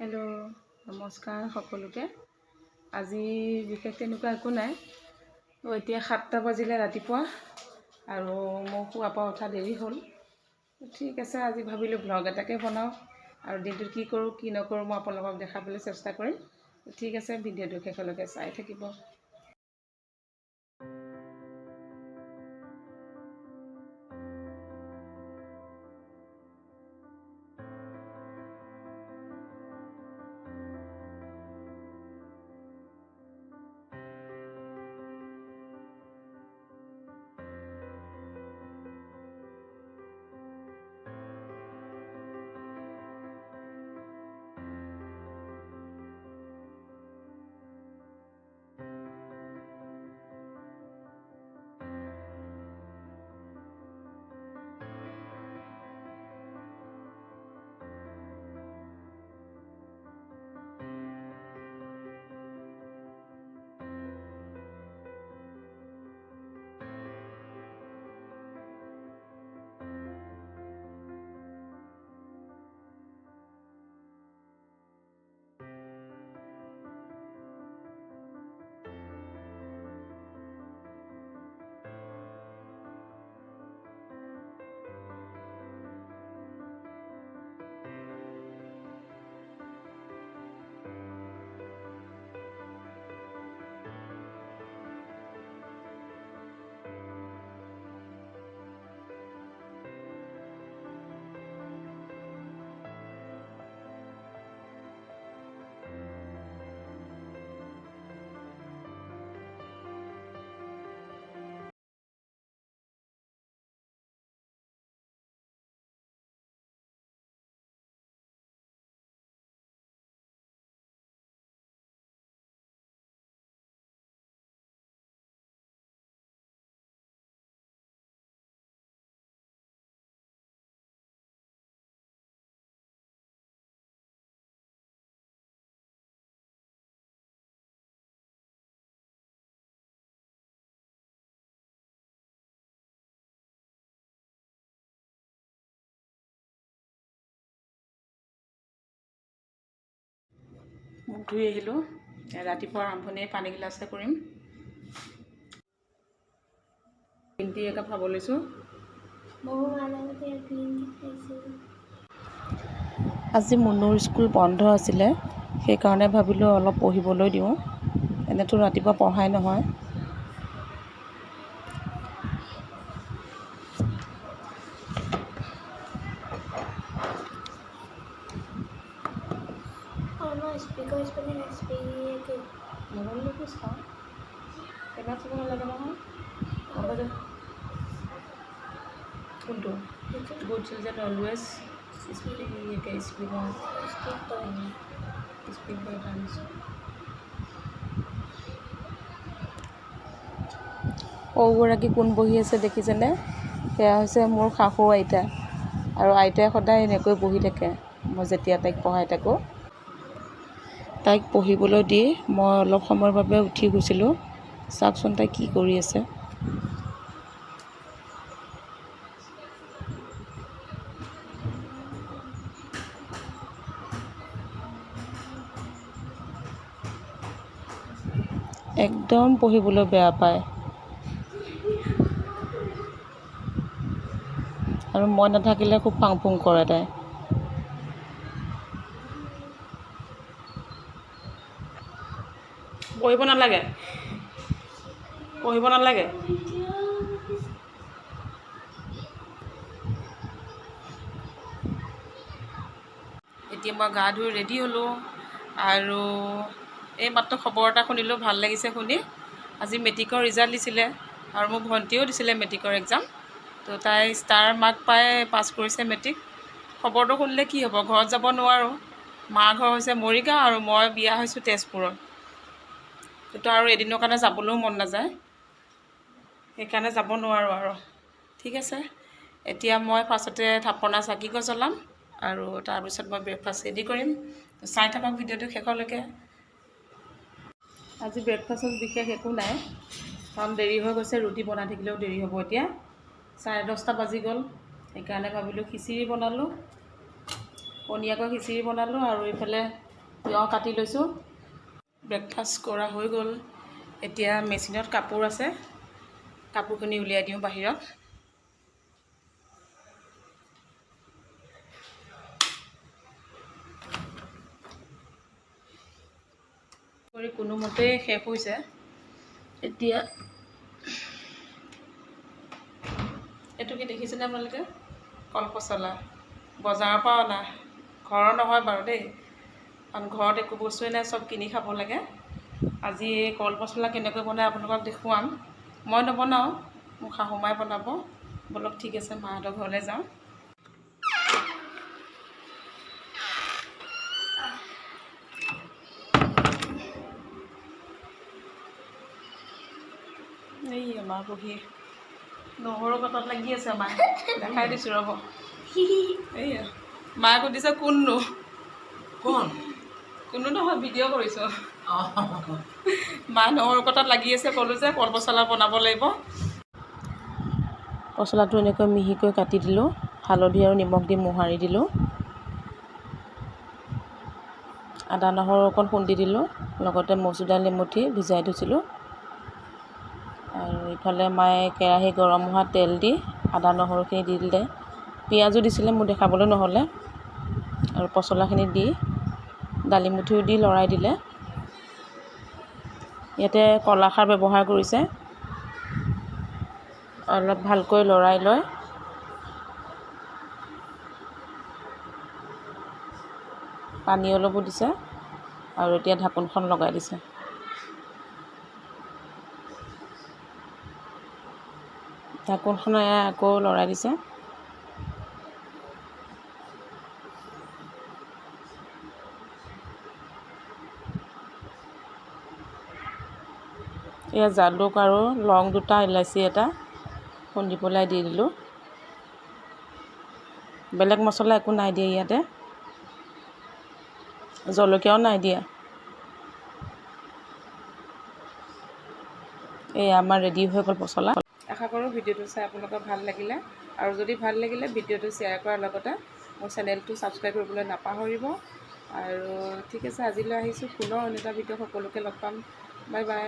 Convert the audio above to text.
Hello' নমস্কাৰ সকলোকে। আজি বিশেষ তেনেকুৱা একো নাই। এতিয়া 7টা বাজিলে ৰাতিপুৱা আৰু মোৰ শুৱাৰ পৰা উঠা দেৰি হ'ল। ঠিক আছে, আজি ভাবিলোঁ ব্লগ এটাকে বনাওঁ আৰু দিনটোত কি কৰোঁ কি নকৰোঁ মই আপোনালোকক দেখাবলৈ চেষ্টা কৰিম। ঠিক আছে, ভিডিঅ'টো শেষলৈকে চাই থাকিব। মুখ ধুই আহিলোঁ। ৰাতিপুৱা আৰম্ভণি পানী গিলাচে কৰিম। গ্ৰীণ টি একাপ খাব লৈছোঁ। আজি মুনুৰ স্কুল বন্ধ আছিলে, সেইকাৰণে ভাবিলোঁ অলপ পঢ়িবলৈ দিওঁ। এনেতো ৰাতিপুৱা পঢ়াই নহয়। মোবাইলটো চাওঁ, এবাৰ চাব নালাগে নহয়। হ'ব দে। কোনটো? গুড চিলড্ৰেন অলৱেজ স্পীক বাই টাৰ্মছ। সৰুগৰাকী কোন বহি আছে দেখিছেনে? সেয়া হৈছে মোৰ শাহু আইতা, আৰু আইতাই সদায় এনেকৈ বহি থাকে মই যেতিয়া তাইক পঢ়াই থাকোঁ। তাইক পঢ়িবলৈ দি মই অলপ সময়ৰ বাবে উঠি গৈছিলোঁ। চাওকচোন তাই কি কৰি আছে। একদম পঢ়িবলৈ বেয়া পায়, আৰু মই নাথাকিলে খুব ফাং ফুং কৰে তাই। পঢ়িব নালাগে, পঢ়িব নালাগে। এতিয়া মই গা ধুই ৰেডি হ'লোঁ, আৰু এই মাত্ৰ খবৰ এটা শুনিলোঁ, ভাল লাগিছে শুনি। আজি মেট্ৰিকৰ ৰিজাল্ট দিছিলে, আৰু মোৰ ভণ্টিও দিছিলে মেট্ৰিকৰ এক্সাম। তো তাই ষ্টাৰ মাৰ্ক পাই পাছ কৰিছে মেট্ৰিক। খবৰটো শুনিলে কি হ'ব, ঘৰত যাব নোৱাৰোঁ। মাৰ ঘৰ হৈছে মৰিগাঁও আৰু মই বিয়া হৈছোঁ তেজপুৰত। তো আৰু এদিনৰ কাৰণে যাবলৈও মন নাযায়, সেইকাৰণে যাব নোৱাৰোঁ আৰু। ঠিক আছে, এতিয়া মই ফাৰ্ষ্টতে থাপনা চাকিগছ জ্বলাম, আৰু তাৰপিছত মই ব্ৰেকফাষ্ট ৰেডি কৰিম। চাই থাকক ভিডিঅ'টো শেষলৈকে। আজি ব্ৰেকফাষ্টত বিশেষ একো নাই, কাৰণ দেৰি হৈ গৈছে। ৰুটি বনাই থাকিলেও দেৰি হ'ব। এতিয়া 10:30 বাজি গ'ল, সেইকাৰণে ভাবিলোঁ খিচিৰি বনালোঁ, পনীয়াকৈ খিচিৰি বনালোঁ, আৰু এইফালে তিয়ঁহ কাটি লৈছোঁ। ব্ৰেকফাষ্ট কৰা হৈ গ'ল। এতিয়া মেচিনত কাপোৰ আছে, কাপোৰখিনি উলিয়াই দিওঁ বাহিৰত। কৰি কোনোমতেই শেষ হৈছে। এতিয়া এইটো কি দেখিছেনে আপোনালোকে? কলপচলা বজাৰৰ পৰা অনা, ঘৰৰ নহয় বাৰু দেই, কাৰণ ঘৰত একো বস্তুৱে নাই, চব কিনি খাব লাগে। আজি এই কলপচলা কেনেকৈ বনাই আপোনালোকক দেখুৱাম। মই নবনাওঁ, মোৰ শাহুমাই বনাব। বলক ঠিক আছে, মাহঁতৰ ঘৰলৈ যাওঁ। এই আমাৰ বহি নহৰু কটাত লাগি আছে মায়ে, দেখাই দিছোঁ ৰ'ব। এইয়া মায়ে সুধিছে কোননো? কোনো নহয়, ভিডিঅ' কৰিছোঁ। মা নহৰু কটাত লাগি আছে, ক'লোঁ যে কলপচলা বনাব লাগিব। পচলাটো এনেকৈ মিহিকৈ কাটি দিলোঁ, হালধি আৰু নিমখ দি মোহাৰি দিলোঁ। আদা নহৰু অকণ খুন্দি দিলোঁ, লগতে মচুৰ দাইল এমুঠি ভিজাই থৈছিলোঁ। আৰু ইফালে মায়ে কেৰাহী গৰম হোৱা তেল দি আদা নহৰুখিনি দি দিলে, পিঁয়াজো দিছিলে, মোৰ দেখাবলৈ নহ'লে। আৰু পচলাখিনি দি দালিমুঠিও দি লৰাই দিলে। ইয়াতে কলাখাৰ ব্যৱহাৰ কৰিছে। অলপ ভালকৈ লৰাই লৈ পানী অলপো দিছে আৰু এতিয়া ঢাকোনখন লগাই দিছে। ঢাকোনখনেৰে আকৌ লৰাই দিছে। এয়া জালুক আৰু লং দুটা, ইলাচি এটা খুন্দি পেলাই দি দিলোঁ। বেলেগ মছলা একো নাই দিয়া ইয়াতে, জলকীয়াও নাই দিয়া। এয়া আমাৰ ৰেডি হৈ গ'ল পচলা। আশা কৰোঁ ভিডিঅ'টো চাই আপোনালোকৰ ভাল লাগিলে, আৰু যদি ভাল লাগিলে ভিডিঅ'টো শ্বেয়াৰ কৰাৰ লগতে মোৰ চেনেলটো ছাবস্ক্ৰাইব কৰিবলৈ নাপাহৰিব। আৰু ঠিক আছে, আজিলৈ আহিছোঁ, পুনৰ অন্য এটা ভিডিঅ' সকলোকে লগ পাম। Bye bye.